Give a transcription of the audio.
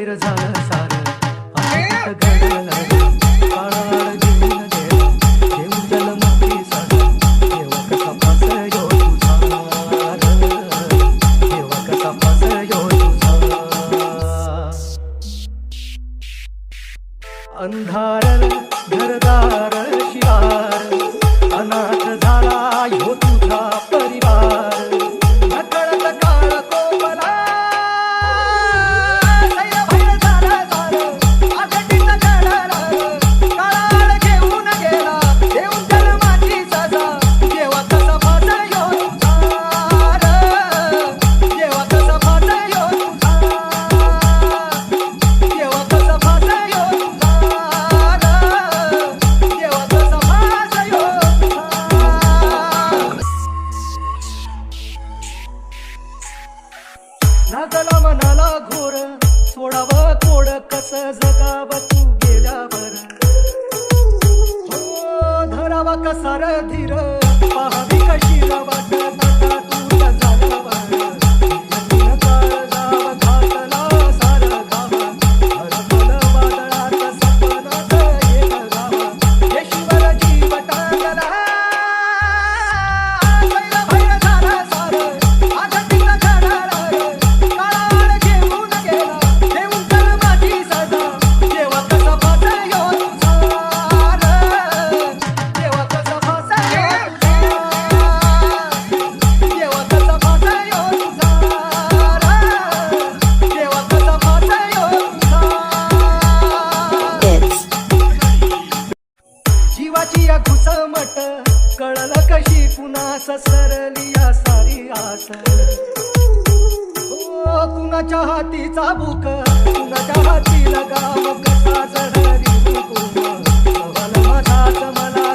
सैर झालं सारं आकाशात घडलं काळाळ घेऊन गेला देव जन्माची सारं देवा कसा फास यो तुझा देवा कसा फास यो तुझा अंधार घरदार शिवार अनाथ झाला ह्यो तुझा परिवार नकळत काळ कोमला सैर भैर झाला सारं आकाशात घडलं काळाळ घेऊन गेला देव जन्माची सजा देवा कसा फास यो तुझा देवा कसा फास यो तुझा देवा कसा फास यो लागला मनाला घोर सोडावं कोड कस जगाव तू गेल्यावर हो धरावा कसा र धीर पाहावी कशी वाट आता तुझ्या झाल्यावर काळजाव घातला सार गाव हरपल वादळात सपनात एक गाव येशीवर जीव टाकला सैर भैर झाला सारं आकाशात घडलं काळाळ घेऊन गेला देव जन्माची सजा देवा कसा फास यो तुझा देवा कसा फास यो तुझा देवा कसा फास यो तुझा देवा कसा फास यो तुझा जीवाची या घुसमट कळलं कशी कुणास सरली या सारी आस हो कुणाच्या हातीचा बुक कुणाच्या हाती लगाम कसा जडरी तुकुम सवाल मधात मला